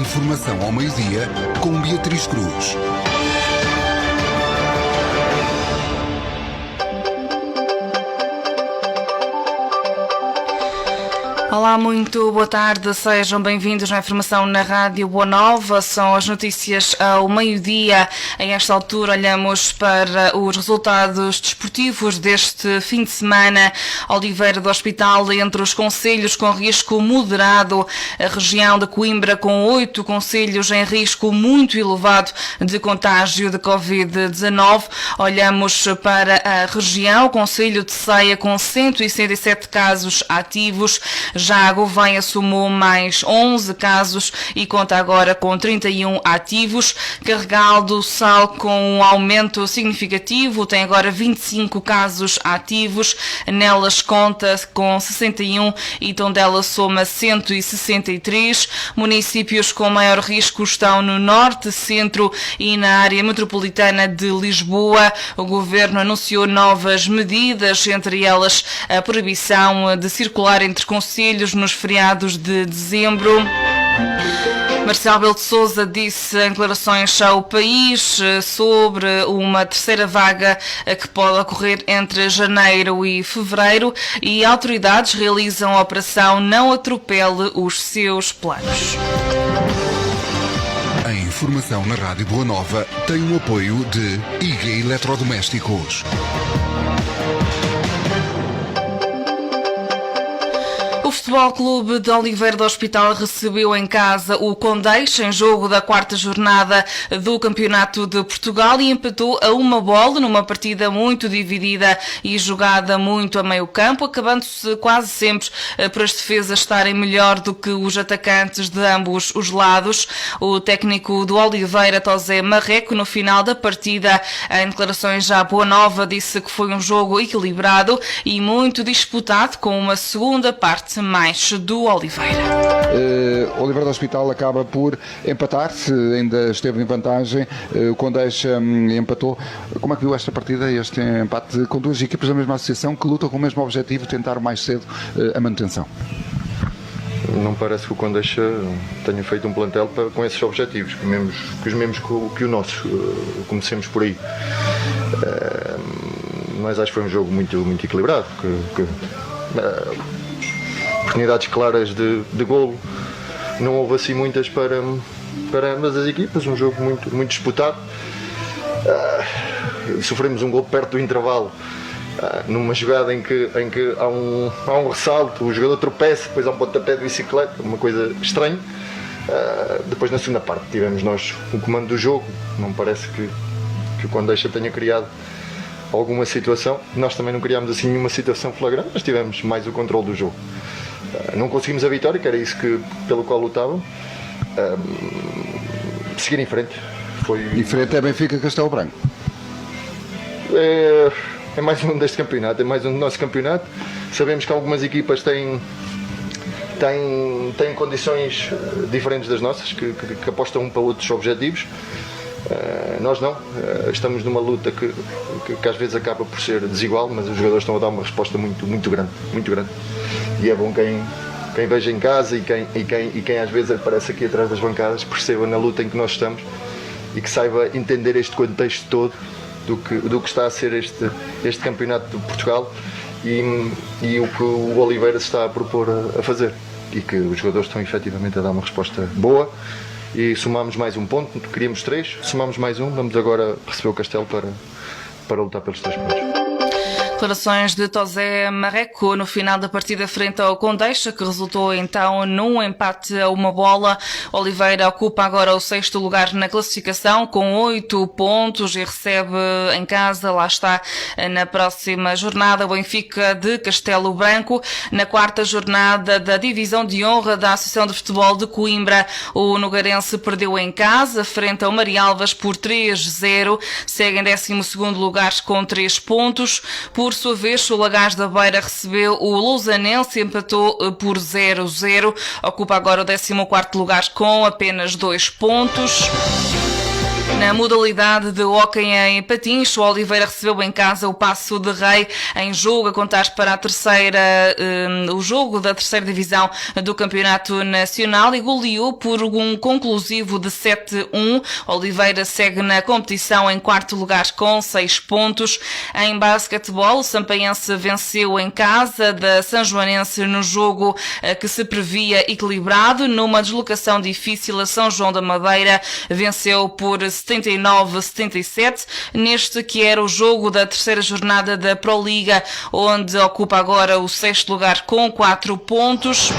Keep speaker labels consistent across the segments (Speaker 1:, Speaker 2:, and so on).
Speaker 1: Informação ao meio-dia com Beatriz Cruz.
Speaker 2: Olá, muito boa tarde, sejam bem-vindos à informação na Rádio Boa Nova. São as notícias ao meio-dia. A esta altura olhamos para os resultados desportivos deste fim de semana. Oliveira do Hospital entre os concelhos com risco moderado. A região de Coimbra com 8 concelhos em risco muito elevado de contágio de Covid-19. Olhamos para a região, o concelho de Ceia com 167 casos ativos. Já a Gouveia somou mais 11 casos e conta agora com 31 ativos. Carregal do Sal com um aumento significativo, tem agora 25 casos ativos. Nelas conta com 61 e Tondela soma 163. Municípios com maior risco estão no norte, centro e na área metropolitana de Lisboa. O Governo anunciou novas medidas, entre elas a proibição de circular entre concelhos nos feriados de dezembro. Marcelo Rebelo de Sousa disse em declarações ao país sobre uma terceira vaga que pode ocorrer entre janeiro e fevereiro e autoridades realizam a operação Não Atropele os seus planos.
Speaker 1: A informação na Rádio Boa Nova tem o apoio de IG Eletrodomésticos.
Speaker 2: O Futebol Clube de Oliveira do Hospital recebeu em casa o Condeixa em jogo da quarta jornada do Campeonato de Portugal e empatou a 1-1 numa partida muito dividida e jogada muito a meio campo, acabando-se quase sempre por as defesas estarem melhor do que os atacantes de ambos os lados. O técnico do Oliveira, José Marreco, no final da partida, em declarações à Boa Nova, disse que foi um jogo equilibrado e muito disputado, com uma segunda parte mais do Oliveira.
Speaker 3: Oliveira do Hospital acaba por empatar, ainda esteve em vantagem, o Condeixa empatou. Como é que viu esta partida, este empate com duas equipas da mesma associação que lutam com o mesmo objetivo, tentar mais cedo a manutenção?
Speaker 4: Não parece que o Condeixa tenha feito um plantel com esses objetivos, os mesmos que o nosso, comecemos por aí. Mas acho que foi um jogo muito, muito equilibrado, oportunidades claras de golo, não houve assim muitas para ambas as equipas, um jogo muito, muito disputado. Sofremos um golo perto do intervalo, numa jogada em que há um ressalto, o jogador tropeça, depois há um pontapé de bicicleta, uma coisa estranha. Depois na segunda parte tivemos nós o comando do jogo, não parece que o Condeixa tenha criado alguma situação, nós também não criámos assim nenhuma situação flagrante, mas tivemos mais o controle do jogo. Não conseguimos a vitória, que era isso pelo qual lutavam. Seguir em frente.
Speaker 3: Em frente é Benfica Castelo Branco.
Speaker 4: É mais um deste campeonato, é mais um do nosso campeonato. Sabemos que algumas equipas têm condições diferentes das nossas, que apostam para outros objetivos. Nós não, estamos numa luta que às vezes acaba por ser desigual, mas os jogadores estão a dar uma resposta muito, muito grande, muito grande. E é bom quem veja em casa e quem às vezes aparece aqui atrás das bancadas perceba na luta em que nós estamos e que saiba entender este contexto todo do que está a ser este campeonato de Portugal e o que o Oliveira se está a propor a fazer, e que os jogadores estão efetivamente a dar uma resposta boa. E somamos mais um ponto, queríamos 3, somamos mais um, vamos agora receber o Castelo para lutar pelos 3 pontos.
Speaker 2: Declarações de José Marreco no final da partida frente ao Condeixa, que resultou então num empate a 1-1. Oliveira ocupa agora o 6º lugar na classificação com 8 pontos e recebe em casa, lá está, na próxima jornada, o Benfica de Castelo Branco. Na 4ª jornada da Divisão de Honra da Associação de Futebol de Coimbra, o Nogarense perdeu em casa frente ao Marialvas por 3-0. Segue em 12º lugar com 3 pontos. Por sua vez, o Lagaz da Beira recebeu o Lousanense e empatou por 0-0. Ocupa agora o 14º lugar com apenas 2 pontos. Na modalidade de hóquei em patins, o Oliveira recebeu em casa o Paço de Rei em jogo a contar para o jogo da terceira divisão do Campeonato Nacional e goleou por um conclusivo de 7-1. Oliveira segue na competição em quarto lugar com 6 pontos. Em basquetebol, o Sampaense venceu em casa da Sanjoanense no jogo que se previa equilibrado. Numa deslocação difícil, a São João da Madeira venceu por 79-77, neste que era o jogo da terceira jornada da Proliga, onde ocupa agora o 6º lugar com 4 pontos.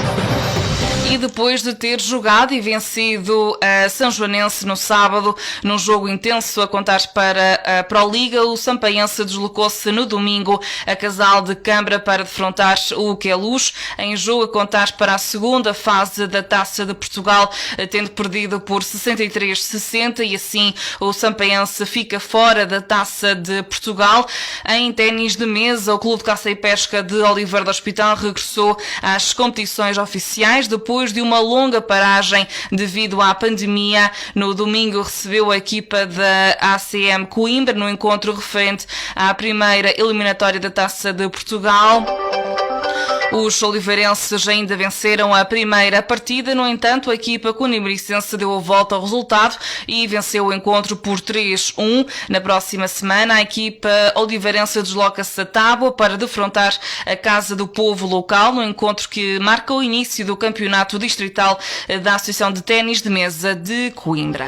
Speaker 2: E depois de ter jogado e vencido a São Joanense no sábado, num jogo intenso a contar para a Proliga, o Sampaense deslocou-se no domingo a Casal de Câmara para defrontar o Queluz, em jogo a contar para a segunda fase da Taça de Portugal, tendo perdido por 63-60 e assim o Sampaense fica fora da Taça de Portugal. Em ténis de mesa, o Clube de Caça e Pesca de Oliveira do Hospital regressou às competições oficiais depois de uma longa paragem devido à pandemia. No domingo recebeu a equipa da ACM Coimbra no encontro referente à primeira eliminatória da Taça de Portugal. Os oliveirenses ainda venceram a primeira partida, no entanto, a equipa conibricense deu a volta ao resultado e venceu o encontro por 3-1. Na próxima semana, a equipa oliveirense desloca-se a Tábua para defrontar a Casa do Povo local, no encontro que marca o início do campeonato distrital da Associação de Ténis de Mesa de Coimbra.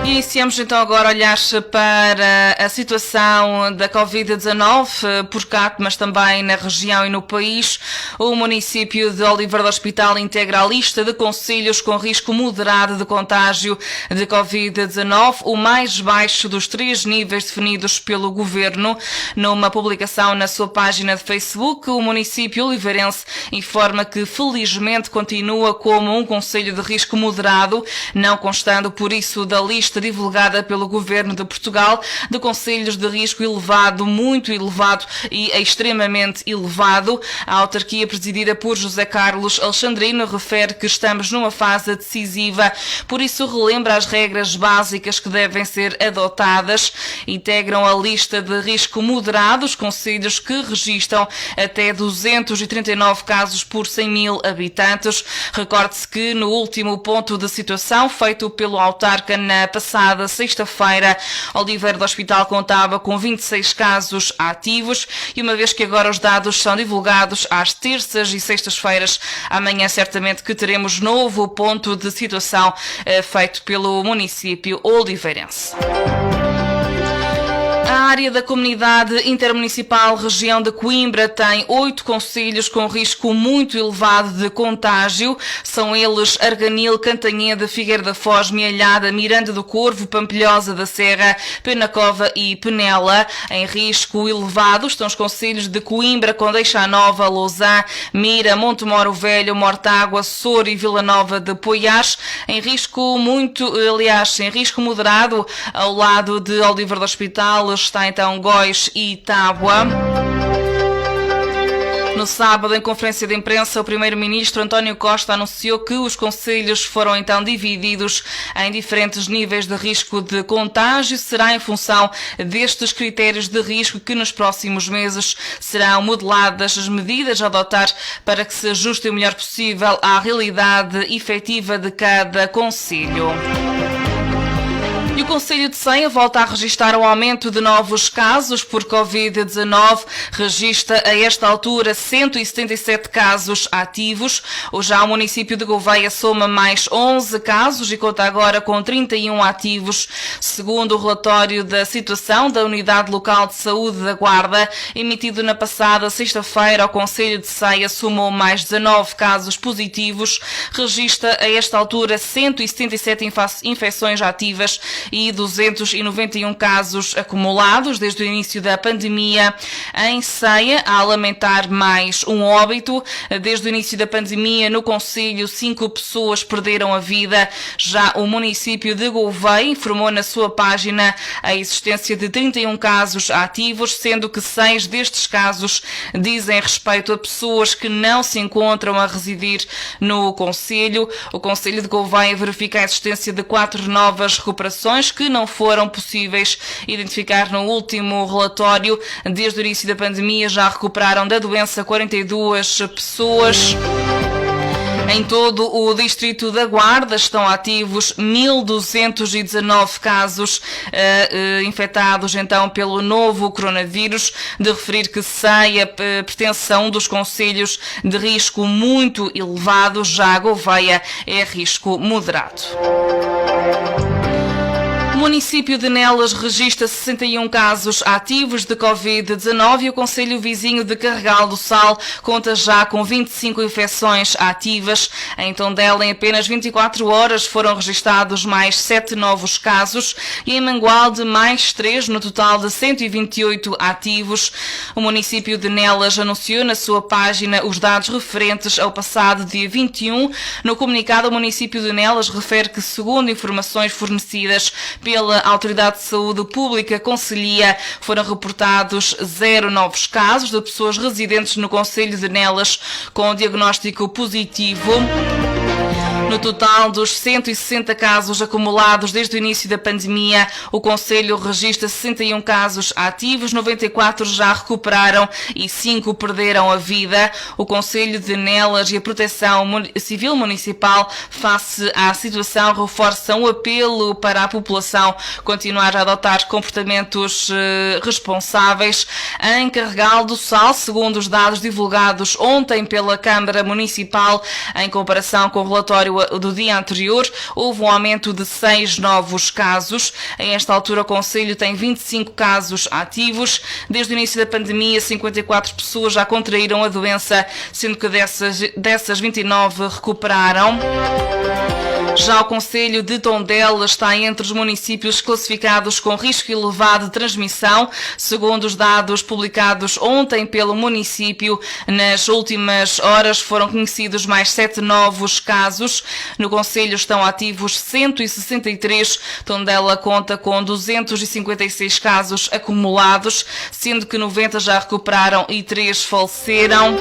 Speaker 2: Iniciamos então agora a olhar para a situação da Covid-19 por cá, mas também na região e no país. O município de Oliveira do Hospital integra a lista de concelhos com risco moderado de contágio de Covid-19, o mais baixo dos 3 níveis definidos pelo Governo. Numa publicação na sua página de Facebook, o município oliveirense informa que felizmente continua como um concelho de risco moderado, não constando por isso da lista divulgada pelo Governo de Portugal de concelhos de risco elevado, muito elevado e extremamente elevado. A autarquia presidida por José Carlos Alexandrino refere que estamos numa fase decisiva, por isso relembra as regras básicas que devem ser adotadas. Integram a lista de risco moderado os concelhos que registram até 239 casos por 100 mil habitantes. Recorde-se que no último ponto de situação feito pelo autarca na passada sexta-feira, Oliveira do Hospital contava com 26 casos ativos e uma vez que agora os dados são divulgados às terças e sextas-feiras, amanhã certamente que teremos novo ponto de situação feito pelo município oliveirense. A área da Comunidade Intermunicipal Região de Coimbra tem 8 concelhos com risco muito elevado de contágio. São eles Arganil, Cantanhede, Figueira da Foz, Mialhada, Miranda do Corvo, Pampilhosa da Serra, Penacova e Penela. Em risco elevado estão os concelhos de Coimbra, Condeixa Nova, Lousã, Mira, Montemoro Velho, Mortágua, Soro e Vila Nova de Poiás. Em risco moderado, ao lado de Oliveira do Hospital, está então Góis e Tábua. No sábado, em conferência de imprensa, o primeiro-ministro António Costa anunciou que os concelhos foram então divididos em diferentes níveis de risco de contágio. Será em função destes critérios de risco que nos próximos meses serão modeladas as medidas a adotar para que se ajuste o melhor possível à realidade efetiva de cada concelho. E o Concelho de Senha volta a registrar o aumento de novos casos por Covid-19. Registra a esta altura 177 casos ativos. Já o município de Gouveia soma mais 11 casos e conta agora com 31 ativos. Segundo o relatório da situação da Unidade Local de Saúde da Guarda, emitido na passada sexta-feira, o Concelho de Ceia somou mais 19 casos positivos. Registra a esta altura 177 infecções ativas e e 291 casos acumulados desde o início da pandemia. Em Ceia, a lamentar mais um óbito. Desde o início da pandemia, no concelho, 5 pessoas perderam a vida. Já o município de Gouveia informou na sua página a existência de 31 casos ativos, sendo que 6 destes casos dizem respeito a pessoas que não se encontram a residir no concelho. O concelho de Gouveia verifica a existência de 4 novas recuperações que não foram possíveis identificar no último relatório. Desde o início da pandemia já recuperaram da doença 42 pessoas. Em todo o distrito da Guarda estão ativos 1.219 casos infectados então pelo novo coronavírus. De referir que Ceia pertence a um dos concelhos de risco muito elevado, já Gouveia é risco moderado. O município de Nelas registra 61 casos ativos de Covid-19 e o concelho vizinho de Carregal do Sal conta já com 25 infecções ativas. Em Tondela, em apenas 24 horas, foram registados mais 7 novos casos e em Mangualde mais 3, no total de 128 ativos. O município de Nelas anunciou na sua página os dados referentes ao passado dia 21. No comunicado, o município de Nelas refere que, segundo informações fornecidas pela Autoridade de Saúde Pública Concelhia, foram reportados 0 novos casos de pessoas residentes no concelho de Nelas com diagnóstico positivo. No total dos 160 casos acumulados desde o início da pandemia, o concelho registra 61 casos ativos, 94 já recuperaram e 5 perderam a vida. O concelho de Nelas e a Proteção Civil Municipal, face à situação, reforçam o apelo para a população continuar a adotar comportamentos responsáveis. Em Carregal do Sal, segundo os dados divulgados ontem pela Câmara Municipal, em comparação com o relatório do dia anterior, houve um aumento de 6 novos casos. A esta altura, o concelho tem 25 casos ativos. Desde o início da pandemia, 54 pessoas já contraíram a doença, sendo que dessas 29 recuperaram. Já o concelho de Tondela está entre os municípios classificados com risco elevado de transmissão. Segundo os dados publicados ontem pelo município, nas últimas horas foram conhecidos mais 7 novos casos. No concelho estão ativos 163. Tondela conta com 256 casos acumulados, sendo que 90 já recuperaram e 3 faleceram.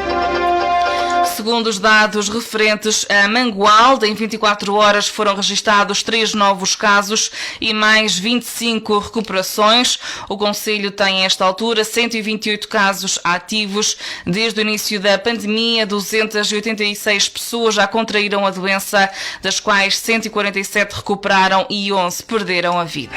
Speaker 2: Segundo os dados referentes a Mangualde, em 24 horas foram registados 3 novos casos e mais 25 recuperações. O concelho tem, a esta altura, 128 casos ativos. Desde o início da pandemia, 286 pessoas já contraíram a doença, das quais 147 recuperaram e 11 perderam a vida.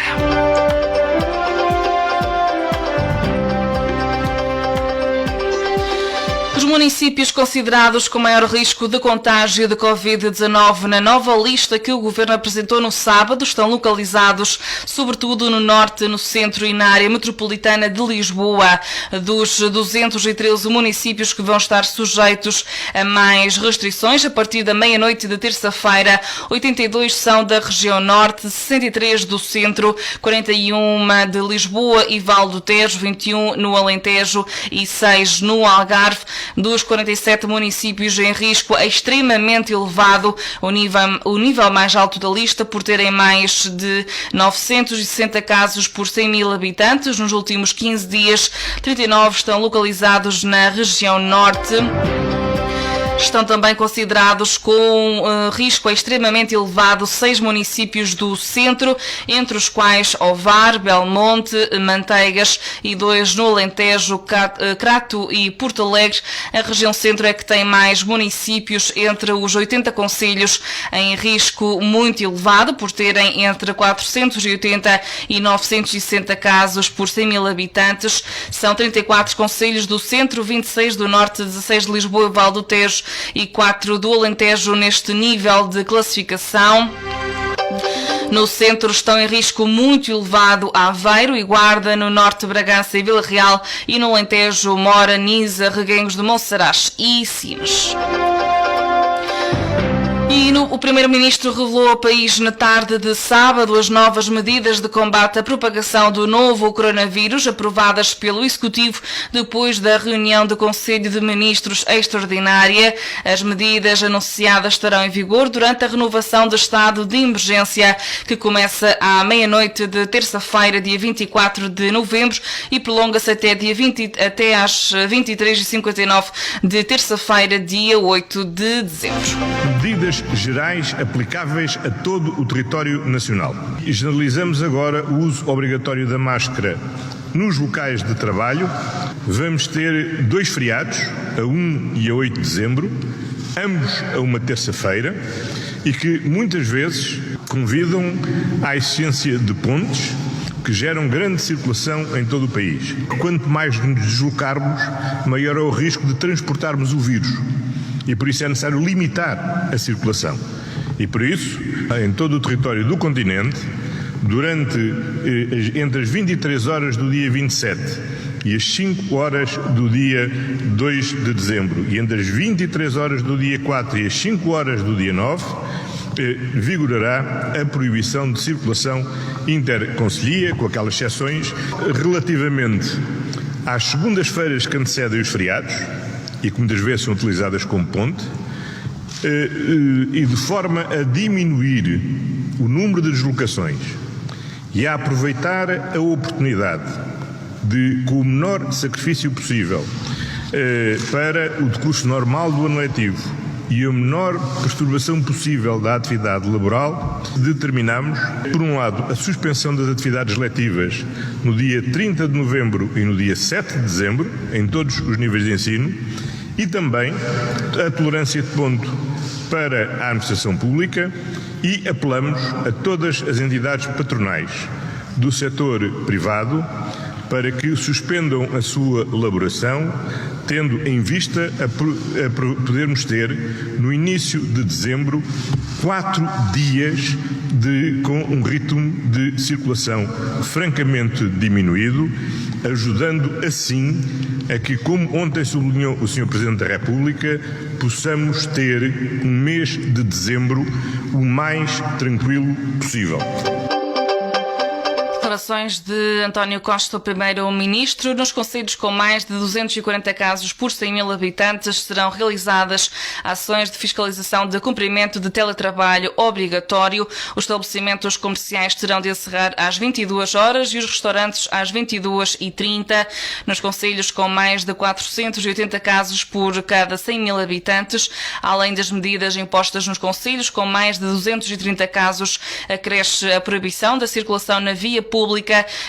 Speaker 2: Os municípios considerados com maior risco de contágio de Covid-19 na nova lista que o Governo apresentou no sábado estão localizados sobretudo no norte, no centro e na área metropolitana de Lisboa. Dos 213 municípios que vão estar sujeitos a mais restrições, a partir da meia-noite de terça-feira, 82 são da região norte, 63 do centro, 41 de Lisboa e Val do Tejo, 21 no Alentejo e 6 no Algarve. Dos 47 municípios em risco é extremamente elevado, o nível mais alto da lista, por terem mais de 960 casos por 100 mil habitantes. Nos últimos 15 dias, 39 estão localizados na região norte. Estão também considerados com risco extremamente elevado 6 municípios do centro, entre os quais Ovar, Belmonte, Manteigas e 2 no Alentejo, Crato e Porto Alegre. A região centro é que tem mais municípios entre os 80 concelhos em risco muito elevado, por terem entre 480 e 960 casos por 100 mil habitantes. São 34 concelhos do centro, 26 do norte, 16 de Lisboa e Val do Tejo e 4 do Alentejo neste nível de classificação. No centro estão em risco muito elevado Aveiro e Guarda, no norte Bragança e Vila Real, e no Alentejo Mora, Nisa, Reguengos de Monsaraz e Sines. E o Primeiro-Ministro revelou ao país na tarde de sábado as novas medidas de combate à propagação do novo coronavírus aprovadas pelo Executivo depois da reunião do Conselho de Ministros extraordinária. As medidas anunciadas estarão em vigor durante a renovação do estado de emergência, que começa à meia-noite de terça-feira, dia 24 de novembro, e prolonga-se até às 23h59 de terça-feira, dia 8 de dezembro.
Speaker 5: Medidas gerais aplicáveis a todo o território nacional. Generalizamos agora o uso obrigatório da máscara nos locais de trabalho. Vamos ter 2 feriados, a 1 e a 8 de dezembro, ambos a uma terça-feira, e que muitas vezes convidam à existência de pontes que geram grande circulação em todo o país. Quanto mais nos deslocarmos, maior é o risco de transportarmos o vírus. E por isso é necessário limitar a circulação. E por isso, em todo o território do continente, entre as 23 horas do dia 27 e as 5 horas do dia 2 de dezembro, e entre as 23 horas do dia 4 e as 5 horas do dia 9, vigorará a proibição de circulação interconcelhia, com aquelas exceções relativamente às segundas-feiras que antecedem os feriados, e que muitas vezes são utilizadas como ponte, e de forma a diminuir o número de deslocações e a aproveitar a oportunidade de, com o menor sacrifício possível para o decurso normal do ano letivo e a menor perturbação possível da atividade laboral, determinamos, por um lado, a suspensão das atividades letivas no dia 30 de novembro e no dia 7 de dezembro, em todos os níveis de ensino, e também a tolerância de ponto para a administração pública, e apelamos a todas as entidades patronais do setor privado para que suspendam a sua elaboração, tendo em vista a podermos ter, no início de dezembro, 4 dias com um ritmo de circulação francamente diminuído, ajudando assim a que, como ontem sublinhou o Sr. Presidente da República, possamos ter um mês de dezembro o mais tranquilo possível.
Speaker 2: Declarações de António Costa, o Primeiro-Ministro. Nos concelhos com mais de 240 casos por 100 mil habitantes serão realizadas ações de fiscalização de cumprimento de teletrabalho obrigatório. Os estabelecimentos comerciais terão de encerrar às 22 horas e os restaurantes às 22h30. Nos concelhos com mais de 480 casos por cada 100 mil habitantes, além das medidas impostas nos concelhos com mais de 230 casos, acresce a proibição da circulação na via pública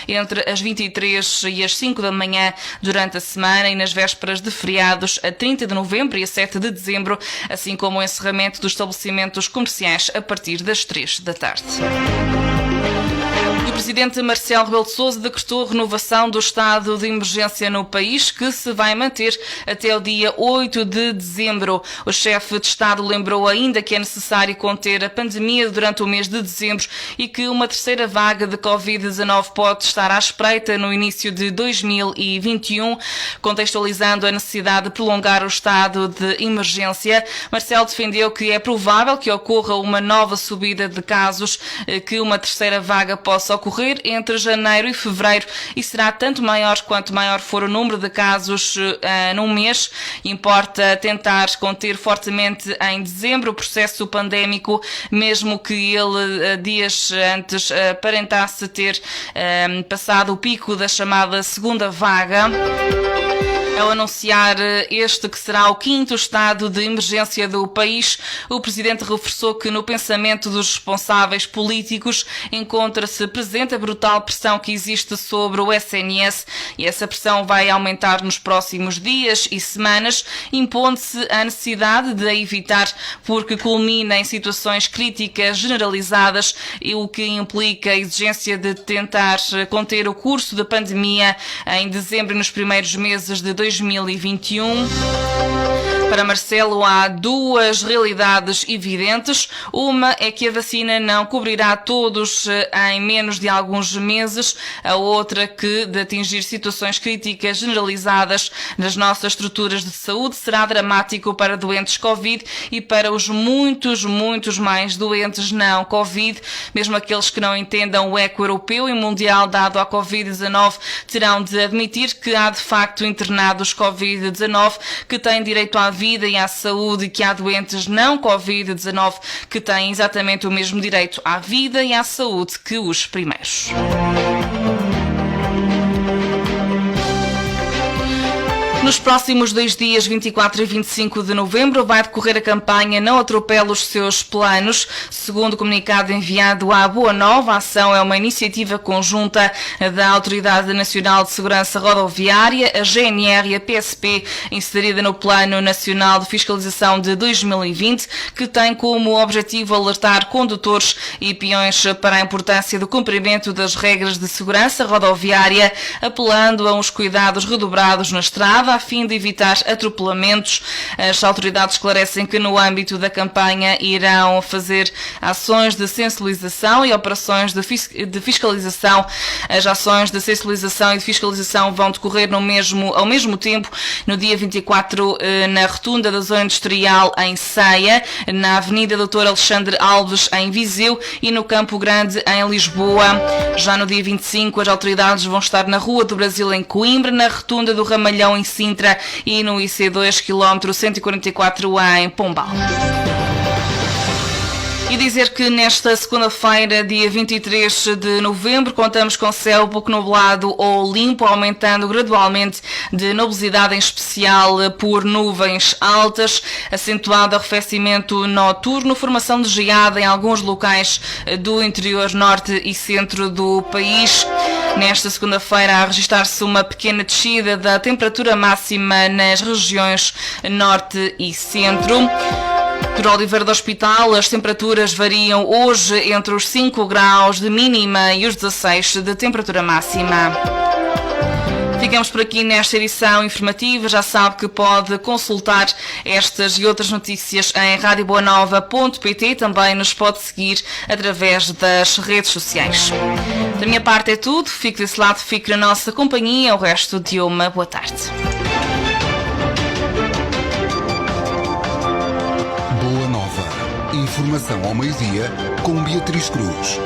Speaker 2: entre as 23 e as 5 da manhã durante a semana e nas vésperas de feriados a 30 de novembro e a 7 de dezembro, assim como o encerramento dos estabelecimentos comerciais a partir das 3 da tarde. O Presidente Marcelo Rebelo de Sousa decretou a renovação do estado de emergência no país, que se vai manter até o dia 8 de dezembro. O chefe de Estado lembrou ainda que é necessário conter a pandemia durante o mês de dezembro e que uma terceira vaga de Covid-19 pode estar à espreita no início de 2021. Contextualizando a necessidade de prolongar o estado de emergência, Marcelo defendeu que é provável que ocorra uma nova subida de casos, que uma terceira vaga possa ocorrer entre janeiro e fevereiro e será tanto maior quanto maior for o número de casos num mês. Importa tentar conter fortemente em dezembro o processo pandémico, mesmo que ele dias antes aparentasse ter passado o pico da chamada segunda vaga. Ao anunciar este que será o 5º estado de emergência do país, o Presidente reforçou que no pensamento dos responsáveis políticos encontra-se presente a brutal pressão que existe sobre o SNS e essa pressão vai aumentar nos próximos dias e semanas, impondo-se a necessidade de a evitar porque culmina em situações críticas generalizadas, e o que implica a exigência de tentar conter o curso da pandemia em dezembro e nos primeiros meses de 2021. Para Marcelo, há duas realidades evidentes. Uma é que a vacina não cobrirá todos em menos de alguns meses. A outra, que de atingir situações críticas generalizadas nas nossas estruturas de saúde, será dramático para doentes Covid e para os muitos mais doentes não Covid. Mesmo aqueles que não entendam o eco europeu e mundial dado à Covid-19 terão de admitir que há de facto internados Covid-19 que têm direito à vida e à saúde, e que há doentes não Covid-19 que têm exatamente o mesmo direito à vida e à saúde que os primeiros. Nos próximos 2 dias, 24 e 25 de novembro, vai decorrer a campanha Não Atropele os Seus Planos. Segundo o comunicado enviado à Boa Nova, a ação é uma iniciativa conjunta da Autoridade Nacional de Segurança Rodoviária, a GNR e a PSP, inserida no Plano Nacional de Fiscalização de 2020, que tem como objetivo alertar condutores e peões para a importância do cumprimento das regras de segurança rodoviária, apelando a uns cuidados redobrados na estrada, a fim de evitar atropelamentos. As autoridades esclarecem que no âmbito da campanha irão fazer ações de sensibilização e operações de fiscalização. As ações de sensibilização e de fiscalização vão decorrer ao mesmo tempo, no dia 24, na rotunda da Zona Industrial em Ceia, na Avenida Dr. Alexandre Alves em Viseu e no Campo Grande em Lisboa. Já no dia 25, as autoridades vão estar na Rua do Brasil em Coimbra, na rotunda do Ramalhão em Sintra e no IC2 km 144 em Pombal. E dizer que nesta segunda-feira, dia 23 de novembro, contamos com céu pouco nublado ou limpo, aumentando gradualmente de nubosidade, em especial por nuvens altas, acentuado arrefecimento noturno, formação de geada em alguns locais do interior norte e centro do país. Nesta segunda-feira, a registrar-se uma pequena descida da temperatura máxima nas regiões norte e centro. Por Oliveira do Hospital, as temperaturas variam hoje entre os 5 graus de mínima e os 16 de temperatura máxima. Ficamos por aqui nesta edição informativa. Já sabe que pode consultar estas e outras notícias em radioboanova.pt. Também nos pode seguir através das redes sociais. Da minha parte é tudo. Fique desse lado, fique na nossa companhia. O resto de uma boa tarde.
Speaker 1: Boa Nova. Informação ao meio-dia com Beatriz Cruz.